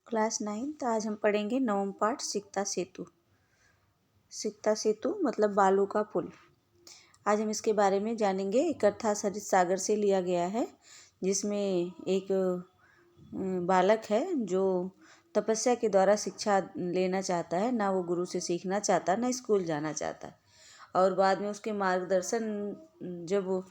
Class 9th। आज हम पढ़ेंगे नवम पाठ सिकता सेतु। सिकता सेतु मतलब बालू का पुल। आज हम इसके बारे में जानेंगे। एक कथा सरित सागर से लिया गया है, जिसमें एक बालक है जो तपस्या के द्वारा शिक्षा लेना चाहता है। ना वो गुरु से सीखना चाहता, ना स्कूल जाना चाहता। और बाद में उसके मार्गदर्शन, जब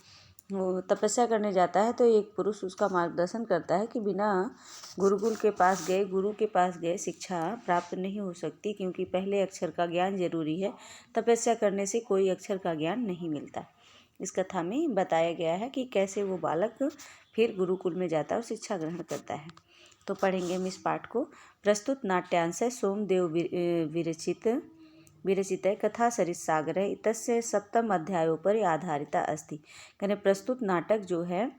वो तपस्या करने जाता है तो एक पुरुष उसका मार्गदर्शन करता है कि बिना गुरु के पास गए शिक्षा प्राप्त नहीं हो सकती, क्योंकि पहले अक्षर का ज्ञान जरूरी है। तपस्या करने से कोई अक्षर का ज्ञान नहीं मिलता। इस कथा में बताया गया है कि कैसे वो बालक फिर गुरुकुल में जाता है और शिक्षा ग्रहण करता है। तो पढ़ेंगे हम इस पाठ को। प्रस्तुत नाट्यांश सोमदेव विरचित कथा सरित सागर इतस्य सप्तम अध्यायोपरि आधारिता अस्ति। यानी प्रस्तुत नाटक जो है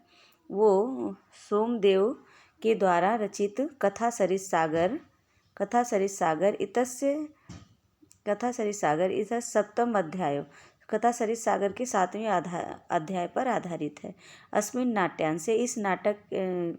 वो सोमदेव के द्वारा रचित कथा सरित सागर इतस्य सप्तम अध्याय कथा सरित सागर के 7वें अध्याय पर आधारित है। अस्मिन् नाट्यांशे, इस नाटक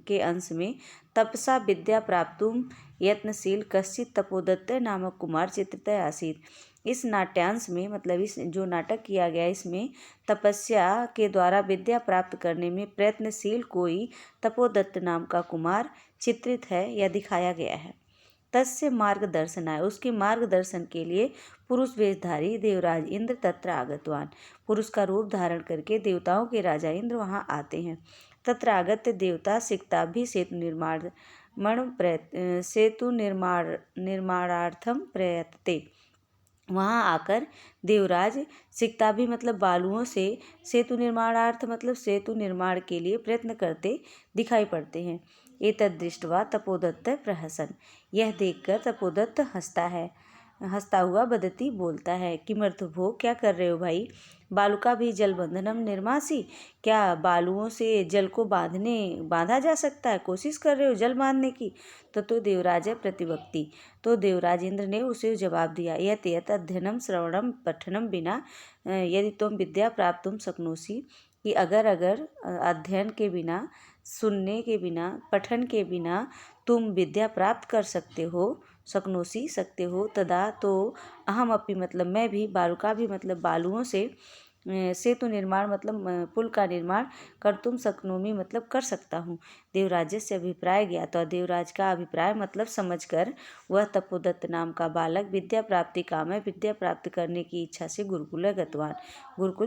के अंश में, तपसा विद्या प्राप्तुम यत्नशील कश्चित् तपोदत्त नामक कुमार चित्रित आसीत्। इस नाट्यांश में मतलब इस जो नाटक किया गया, इसमें तपस्या के द्वारा विद्या प्राप्त करने में प्रयत्नशील कोई तपोदत्त नाम का कुमार चित्रित है या दिखाया गया है। तस्य मार्गदर्शनाय, उसके मार्गदर्शन के लिए पुरुष वेशधारी देवराज इंद्र तत्र आगतवान, पुरुष का रूप धारण करके देवताओं के राजा इंद्र वहाँ आते हैं। तत्र आगत्य देवता सिकताभि सेतु निर्माणार्थम प्रयतते। वहाँ आकर देवराज सिकताभि मतलब बालुओं से सेतु निर्माणार्थ मतलब सेतु निर्माण के लिए प्रयत्न करते दिखाई पड़ते हैं। एतद् दृष्ट्वा तपोदत्त प्रहसन, यह देखकर तपोदत्त हंसता हुआ वदति बोलता है। किमर्थ भो, क्या कर रहे हो भाई? बालुका भी जल बंधनम निर्मासी, क्या बालुओं से जल को बांधा जा सकता है? कोशिश कर रहे हो जल बांधने की? तो देवराज प्रतिवक्ति, तो देवराज इंद्र ने उसे जवाब दिया। यत् अध्ययनम श्रवणम पठनम बिना यदि तुम विद्या प्राप्तुम शक्नोसी, कि अगर अध्ययन के बिना, सुनने के बिना, पठन के बिना तुम विद्या प्राप्त कर सकते हो, तदा तो अहम अपि मतलब मैं भी, बालुका भी मतलब बालुओं से सेतु निर्माण मतलब पुल का निर्माण कर तुम शक्नोमी मतलब कर सकता हूँ। देवराज से अभिप्राय गया, तो देवराज का अभिप्राय मतलब समझकर वह तपोदत्त नाम का बालक विद्या प्राप्ति काम है, विद्या प्राप्त करने की इच्छा से गुरुकुल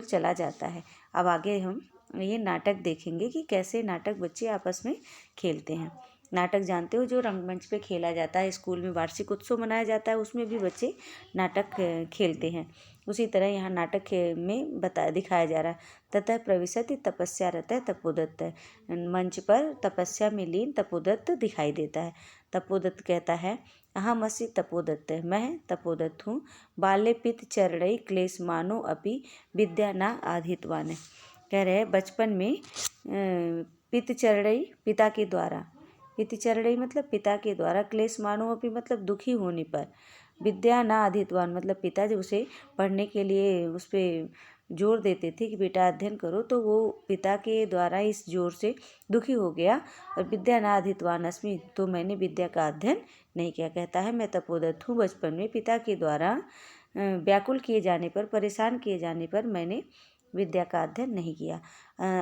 चला जाता है। अब आगे हम ये नाटक देखेंगे कि कैसे नाटक बच्चे आपस में खेलते हैं। नाटक जानते हो, जो रंगमंच पे खेला जाता है, स्कूल में वार्षिक उत्सव मनाया जाता है, उसमें भी बच्चे नाटक खेलते हैं। उसी तरह यहाँ नाटक में दिखाया जा रहा है। ततः प्रविशति तपस्यारत तपोदत्त, मंच पर तपस्या में लीन तपोदत्त दिखाई देता है। तपोदत्त कहता है, अहम अस्मि तपोदत्त, मैं तपोदत्त हूँ। बाल्ये पित चरणै क्लेश मानो अपि विद्या न आधितवान। कह रहे हैं बचपन में पित चरणै मतलब पिता के द्वारा, क्लेश मानो अपि मतलब दुखी होने पर, विद्या ना अधितवान मतलब पिता जब उसे पढ़ने के लिए उस पर जोर देते थे कि बेटा अध्ययन करो, तो वो पिता के द्वारा इस जोर से दुखी हो गया और विद्या ना अधितवान अस्मि, तो मैंने विद्या का अध्ययन नहीं किया। कहता है मैं तपोदत्त हूँ, बचपन में पिता के द्वारा व्याकुल किए जाने पर, परेशान किए जाने पर मैंने विद्या का अध्ययन नहीं किया।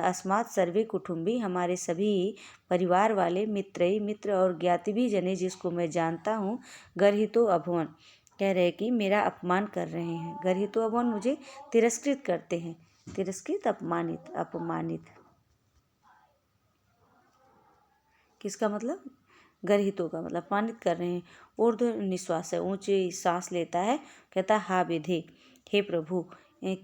अस्मात् सर्वे कुटुंबी, हमारे सभी परिवार वाले, मित्र और ज्ञाति जने, जिसको मैं जानता हूँ, गर्हितो अभवन, कह रहे कि मेरा अपमान कर रहे हैं। गर्हितो अभवन मुझे तिरस्कृत करते हैं। तिरस्कृत अपमानित किसका मतलब? गर्हितों का मतलब अपमानित कर रहे हैं। ऊर्ध्व निश्वास है, ऊंची सांस लेता है। कहता हा विधे, हे प्रभु,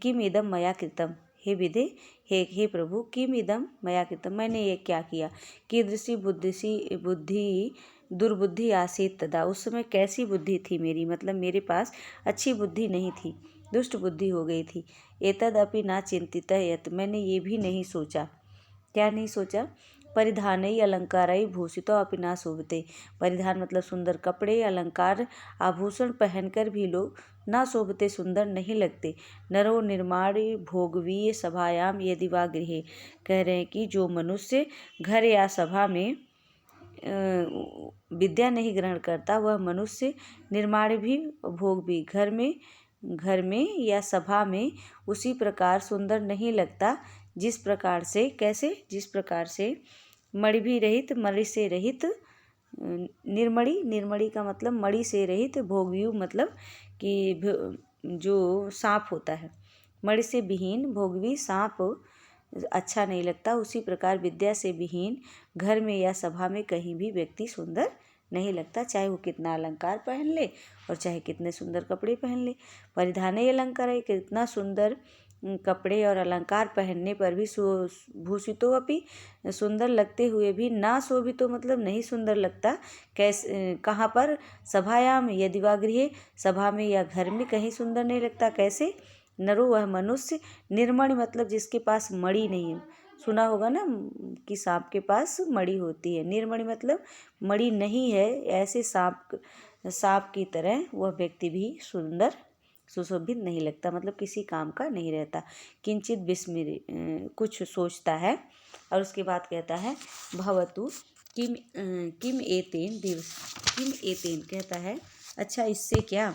किम इदम मया कृतम, हे विधे, हे प्रभु, किम इदम मया कृतम, मैंने ये क्या किया। कीदृशी बुद्धि दुर्बुद्धि आसीत तदा, उस समय कैसी बुद्धि थी मेरी, मतलब मेरे पास अच्छी बुद्धि नहीं थी, दुष्ट बुद्धि हो गई थी। एतद अपि न चिंतित यत्, मैंने ये भी नहीं सोचा। क्या नहीं सोचा? परिधानई अलंकारई भूषितो अपि न शोभते, परिधान मतलब सुंदर कपड़े, अलंकार, आभूषण पहनकर भी लोग ना शोभते, सुंदर नहीं लगते। नरो निर्माण भोगवीय सभायाम यदि वा गृहे, कह रहे हैं कि जो मनुष्य घर या सभा में विद्या नहीं ग्रहण करता वह मनुष्य निर्माण भी भोग भी घर में या सभा में उसी प्रकार सुंदर नहीं लगता जिस प्रकार से जिस प्रकार से मणि से रहित निर्मणि का मतलब मणि से रहित भोगव्यूह मतलब कि जो सांप होता है, मणि से विहीन भोगवी सांप अच्छा नहीं लगता, उसी प्रकार विद्या से विहीन घर में या सभा में कहीं भी व्यक्ति सुंदर नहीं लगता, चाहे वो कितना अलंकार पहन ले और चाहे कितने सुंदर कपड़े पहन ले। परिधान ही अलंकार है, कितना सुंदर कपड़े और अलंकार पहनने पर भी भूषितो अपि सुंदर लगते हुए भी ना शोभितो मतलब नहीं सुंदर लगता। कैसे कहाँ पर? सभायाम यदि वा गृहे, सभा में या घर में कहीं सुंदर नहीं लगता। कैसे? नरो वह मनुष्य निर्मण मतलब जिसके पास मणि नहीं है। सुना होगा ना कि सांप के पास मणि होती है। निर्मणि मतलब मणि नहीं है, ऐसे सांप की तरह वह व्यक्ति भी सुंदर सुशोभित नहीं लगता, मतलब किसी काम का नहीं रहता। किंचित विस्मृति कुछ सोचता है और उसके बाद कहता है भवतु किम एतेन दिवस, किम एतेन कहता है अच्छा इससे क्या,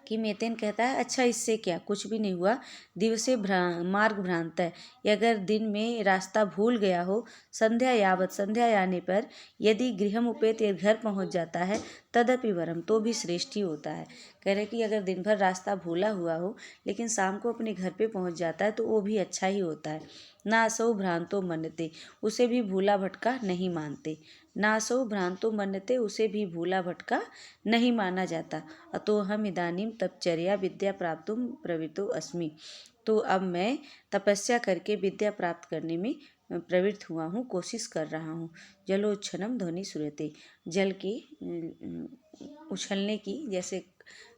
किम एतेन कहता है अच्छा इससे क्या, कुछ भी नहीं हुआ। दिवसे मार्ग भ्रांत है, अगर दिन में रास्ता भूल गया हो, संध्या यावत संध्या आने पर यदि गृहम उपेत घर पहुंच जाता है, तदपि वरम तो भी श्रेष्ठ ही होता है। कह रहे कि अगर दिन भर रास्ता भूला हुआ हो लेकिन शाम को अपने घर पे पहुंच जाता है तो वो भी अच्छा ही होता है। नासौ भ्रांतो मन्यते, उसे भी भूला भटका नहीं मानते। नासौ भ्रांतो मन्यते, उसे भी भूला भटका नहीं माना जाता। अतो हम इदानीम तपचर्या विद्या प्राप्तुम प्रवृत्तो अस्मि, तो अब मैं तपस्या करके विद्या प्राप्त करने में प्रवृत्त हुआ हूँ, कोशिश कर रहा हूँ। जलोच्छनम ध्वनि सुरते, जल के उछलने की, जैसे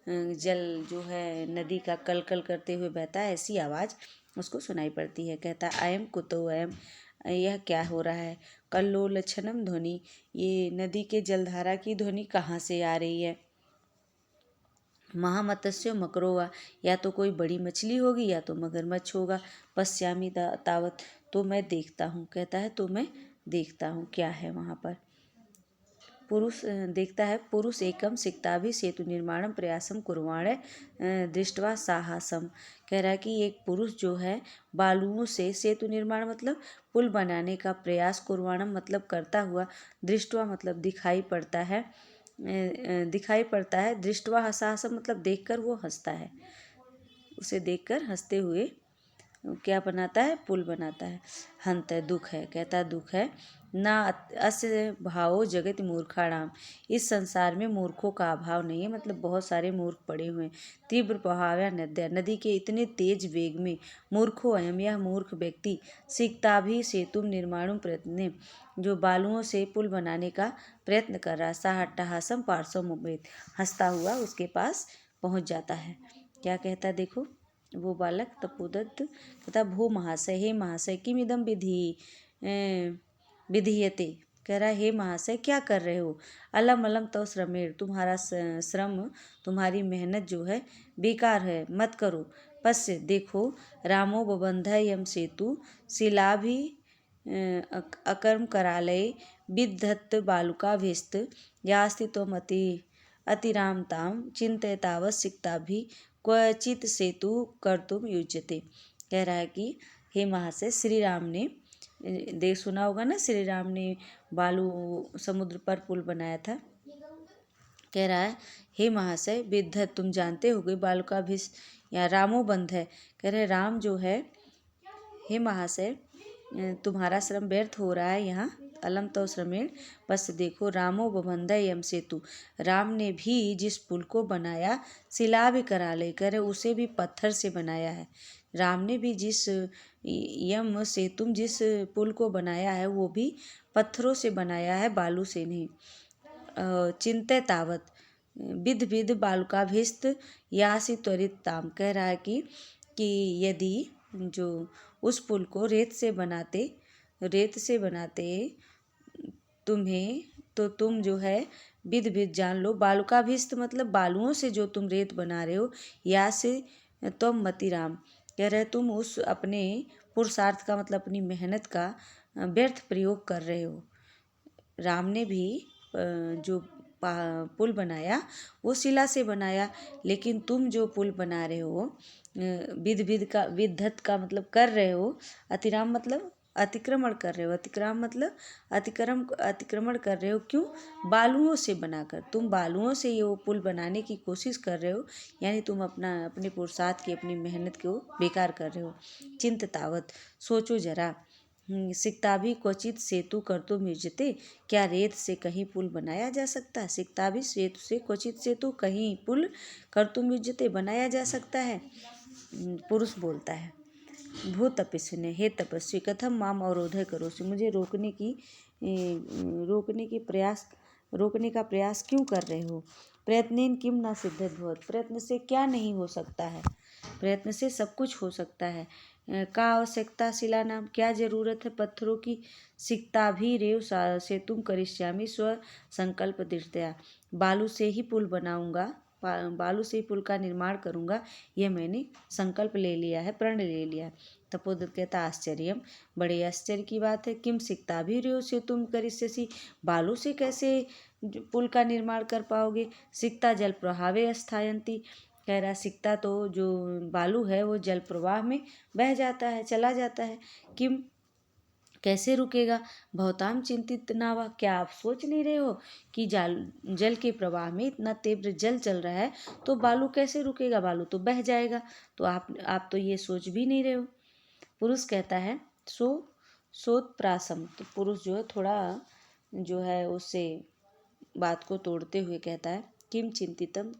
जल जो है नदी का कल कल करते हुए बहता है ऐसी आवाज़ उसको सुनाई पड़ती है। कहता अयम कुतो अयम, यह क्या हो रहा है। कल्लोलच्छनम ध्वनि, ये नदी के जलधारा की ध्वनि कहाँ से आ रही है। महामत्स्य मकरोवा, या तो कोई बड़ी मछली होगी या तो मगरमच्छ होगा। पश्यामी तावत, तो मैं देखता हूँ। कहता है तो मैं देखता हूँ क्या है वहाँ पर। पुरुष देखता है, पुरुष एकम सिक्ताभि सेतु निर्माणम प्रयासम कुर्वाण दृष्टवा साहसम, कह रहा है कि एक पुरुष जो है बालुओं से सेतु निर्माण मतलब पुल बनाने का प्रयास, कुर्वाणम मतलब करता हुआ, दृष्टवा मतलब दिखाई पड़ता है, दृष्टवा साहसम मतलब देखकर वो हंसता है, उसे देखकर हंसते हुए क्या बनाता है, पुल बनाता है। हंत है दुख है, कहता है दुख है। ना अस्य भावो जगत मूर्खाणाम, इस संसार में मूर्खों का अभाव नहीं है, मतलब बहुत सारे मूर्ख पड़े हुए हैं। तीव्र प्रभाव्या नद्या, नदी के इतने तेज वेग में मूर्खो अयम, यह मूर्ख व्यक्ति सीखता भी सेतु निर्माण प्रयत्न, जो बालुओं से पुल बनाने का प्रयत्न कर रहा। साहट्टहासम पार्श्व मुमेत, हंसता हुआ उसके पास पहुंच जाता है। क्या कहता देखो वो बालक तपोदत्त, कहता भो महाशय, हे महाशय, किम इदम विधीयते, कह रहा है हे महाशय क्या कर रहे हो। अलम अलम तो श्रमेण, तुम्हारा श्रम तुम्हारी मेहनत जो है बेकार है, मत करो। पश्य देखो, रामो बबंध यम सेतु शिलाभि अकर्म करालय विद्धत बालुकाभिस्त, यास्ति त्वमति अतिरामताम चिंतयतावत् सिक्ताभि क्वचित सेतु कर्तुम युज्यते। कह रहा है कि हे महाशय, श्री राम ने देख सुना होगा ना, श्री राम ने बालू समुद्र पर पुल बनाया था। कह रहा है हे महाशय, विद्ध तुम जानते होगे बालुकाभिस या रामो बंध है, कह रहे राम जो है, हे महाशय तुम्हारा श्रम व्यर्थ हो रहा है यहाँ। अलम तो श्रमेण, बस देखो, रामो बबंध यम सेतु, राम ने भी जिस पुल को बनाया, शिला भी करा ले, कह रहे उसे भी पत्थर से बनाया है। राम ने भी जिस यम सेतुम जिस पुल को बनाया है वो भी पत्थरों से बनाया है, बालू से नहीं। चिंत्य तावत विध विध बालुकाभिस्त यासी त्वरित ताम, कह रहा है कि यदि जो उस पुल को रेत से बनाते तुम्हें, तो तुम जो है विध विध जान लो। बालुकाभिस्त मतलब बालुओं से जो तुम रेत बना रहे हो, या से तुम मतिराम, कह रहे तुम उस अपने पुरुषार्थ का मतलब अपनी मेहनत का व्यर्थ प्रयोग कर रहे हो। राम ने भी जो पुल बनाया वो शिला से बनाया, लेकिन तुम जो पुल बना रहे हो विद्धत का मतलब कर रहे हो, अतिराम मतलब अतिक्रमण कर रहे हो, अतिक्राम मतलब अतिक्रमण कर रहे हो। क्यों? बालुओं से बनाकर तुम बालुओं से ये वो पुल बनाने की कोशिश कर रहे हो, यानी तुम अपने पुरुषार्थ की अपनी मेहनत को बेकार कर रहे हो। चिंत तावत, सोचो जरा। सिकता भी क्वचित सेतु कर्तुम युज्यते, क्या रेत से कहीं पुल बनाया जा सकता है? सिकता भी सेतु से क्वचित सेतु कहीं पुल कर्तुम युज्यते बनाया जा सकता है। पुरुष बोलता है, भू तपस्विने, हे तपस्वी, कथम माम अवरोध करोसि, मुझे रोकने का प्रयास क्यों कर रहे हो? प्रयत्नेन किम न सिद्ध्यति भवति, प्रयत्न से क्या नहीं हो सकता है? प्रयत्न से सब कुछ हो सकता है। का आवश्यकता शिला नाम, क्या जरूरत है पत्थरों की? सिकता भी रेव सेतुम करिष्यामि स्व संकल्प दृष्टया, बालू से ही पुल बनाऊंगा, बालू से ही पुल का निर्माण करूंगा, यह मैंने संकल्प ले लिया है, प्रण ले लिया है। तपोदत्त कहता, आश्चर्यम, बड़े आश्चर्य की बात है। किम सिकता भी रेव सेतुम करिष्यसि, बालू से कैसे पुल का निर्माण कर पाओगे? सिकता जल प्रभावे स्थायन्ति, कह रहा सिकता तो जो बालू है वो जल प्रवाह में बह जाता है, चला जाता है। किम कैसे रुकेगा? भवताम चिंतित नावा, क्या आप सोच नहीं रहे हो कि जल के प्रवाह में इतना तीव्र जल चल रहा है तो बालू कैसे रुकेगा? बालू तो बह जाएगा। तो आप तो ये सोच भी नहीं रहे हो। पुरुष कहता है, सोत्प्रासम, तो पुरुष जो है थोड़ा जो है उससे बात को तोड़ते हुए कहता है, किम चिंतितम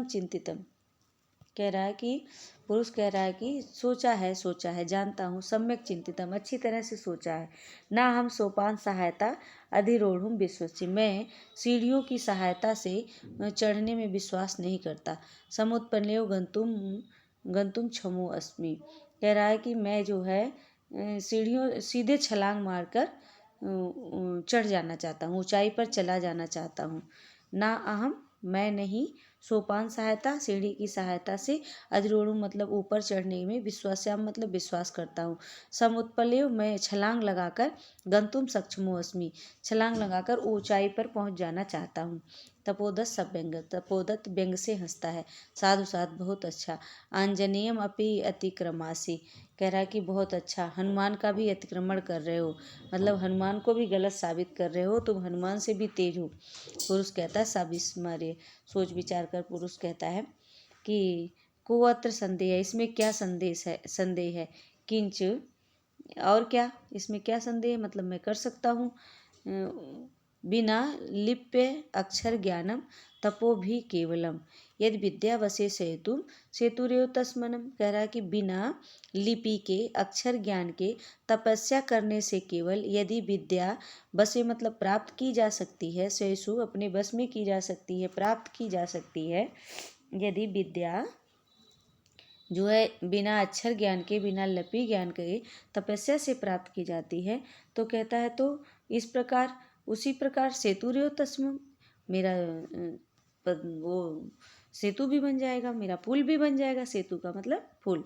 चिंतितम, कह रहा है कि पुरुष कह रहा है कि सोचा है, जानता हूँ, सम्यक चिंतितम, अच्छी तरह से सोचा है। ना हम सोपान सहायता अधिरोढ़ुम विश्वसि, मैं सीढ़ियों की सहायता से चढ़ने में विश्वास नहीं करता। समुत्पन्नेव गंतुम क्षमो अस्मि, कह रहा है कि मैं जो है सीढ़ियों सीधे छलांग मारकर चढ़ जाना चाहता हूँ, ऊंचाई पर चला जाना चाहता हूँ। ना अहम, मैं नहीं, सोपान सहायता, सीढ़ी की सहायता से, अधिरोढ़ मतलब ऊपर चढ़ने में, विश्वास्याम मतलब विश्वास करता हूँ। समुत्पलेव, मैं छलांग लगाकर, गंतुम सक्षमो अस्मि, छलांग लगाकर ऊंचाई पर पहुँच जाना चाहता हूँ। तपोदत्त सब व्यंग, तपोदत्त व्यंग से हंसता है, साधु साध, बहुत अच्छा। आंजनेयम अपि अतिक्रमासी, कह रहा है कि बहुत अच्छा, हनुमान का भी अतिक्रमण कर रहे हो, मतलब हनुमान को भी गलत साबित कर रहे हो, तुम हनुमान से भी तेज हो। पुरुष कहता है, सविस्मर्य, सोच विचार कर पुरुष कहता है कि कुअत्र संदेह है, इसमें क्या संदेह है। किंच, और क्या, इसमें क्या संदेह है, मतलब मैं कर सकता हूँ। बिना लिप्य अक्षर ज्ञानम तपो भी केवलम, यदि विद्या वसे सेतुरेव तस्मनम, कह रहा है कि बिना लिपि के अक्षर ज्ञान के तपस्या करने से केवल, यदि विद्या बसे मतलब प्राप्त की जा सकती है, सेसु अपने बस में की जा सकती है, प्राप्त की जा सकती है, यदि विद्या जो है बिना अक्षर ज्ञान के, बिना लिपि ज्ञान के तपस्या से प्राप्त की जाती है, तो कहता है तो इस प्रकार, उसी प्रकार सेतुरेव तस्म, मेरा वो सेतु भी बन जाएगा, मेरा पुल भी बन जाएगा, सेतु का मतलब पुल,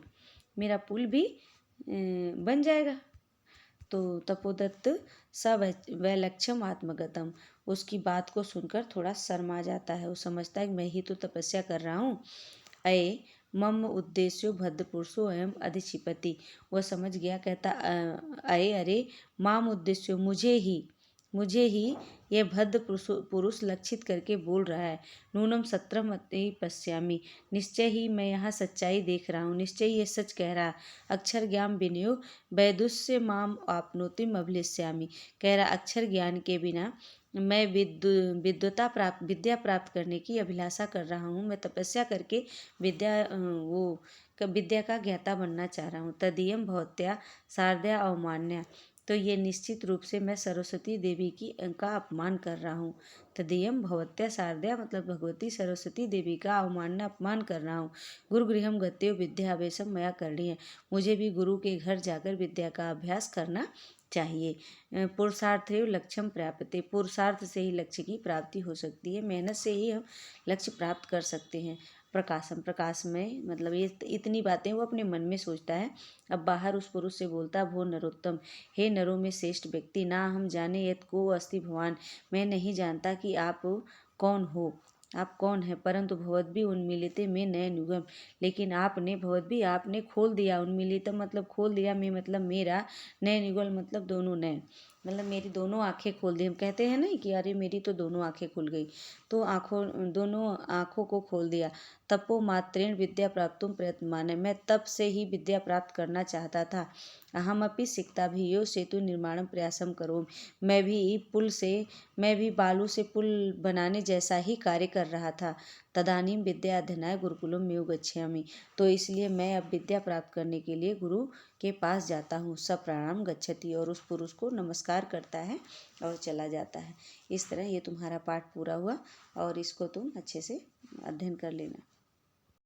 मेरा पुल भी बन जाएगा। तो तपोदत्त वैलक्षम आत्मगतम, उसकी बात को सुनकर थोड़ा शर्मा जाता है, वो समझता है कि मैं ही तो तपस्या कर रहा हूँ। अये मम उद्देश्यो भद्र पुरुषो एवं अधिक्षिपति, वह समझ गया, कहता अये अरे, माम उद्देश्यो, मुझे ही यह भद्र पुरुष लक्षित करके बोल रहा है। नूनम सत्रम अति पश्यामी, निश्चय ही मैं यहाँ सच्चाई देख रहा हूँ, निश्चय ही यह सच कह रहा। अक्षर ज्ञान विनियोग वैदुष्य माम आपनोतिम अभिलिष्यामी, कह रहा अक्षर ज्ञान के बिना मैं विद्या प्राप्त करने की अभिलाषा कर रहा हूँ, मैं तपस्या करके विद्या का ज्ञाता बनना चाह रहा हूँ। तदीयम भवत्या शारदया अवमान्या, तो ये निश्चित रूप से मैं सरस्वती देवी का अपमान कर रहा हूँ। तदीयम भवत्या शारदया मतलब भगवती सरस्वती देवी का अवमानना, अपमान कर रहा हूँ। गुरुगृहम गत्यो विद्याभ्यासम मया करणीय, मुझे भी गुरु के घर जाकर विद्या का अभ्यास करना चाहिए। पुरुषार्थेव लक्ष्यम प्राप्यते, पुरुषार्थ से ही लक्ष्य की प्राप्ति हो सकती है, मेहनत से ही हम लक्ष्य प्राप्त कर सकते हैं। प्रकाशम, प्रकाश में मतलब ये इतनी बातें वो अपने मन में सोचता है। अब बाहर उस पुरुष से बोलता, भो नरोत्तम, हे नरों में श्रेष्ठ व्यक्ति, ना हम जाने यत को अस्ति भवान, मैं नहीं जानता कि आप कौन हो, आप कौन है, परंतु भवद्भी उन्मीलिते में नयन युगम, लेकिन आपने खोल दिया, उन्मीलितम मतलब खोल दिया, मैं मतलब मेरा, नयन युगल मतलब दोनों नयन, मतलब मेरी दोनों आंखें खोल दी। हम कहते हैं नहीं कि अरे मेरी तो दोनों आंखें खुल गई, तो दोनों आंखों को खोल दिया। तपो मात्रेण विद्या प्राप्तुम प्रयत्नमाने, मैं तप से ही विद्या प्राप्त करना चाहता था। अहमपि सिक्ताभियो सेतु निर्माणम प्रयासम करो, मैं भी बालू से पुल बनाने जैसा ही कार्य कर रहा था। तदानीम विद्या अध्ययनाय गुरुकुलम में गच्छामि, तो इसलिए मैं अब विद्या प्राप्त करने के लिए गुरु के पास जाता हूँ। सब प्रणाम गच्छति, और उस पुरुष को नमस्कार करता है और चला जाता है। इस तरह ये तुम्हारा पाठ पूरा हुआ और इसको तुम अच्छे से अध्ययन कर लेना।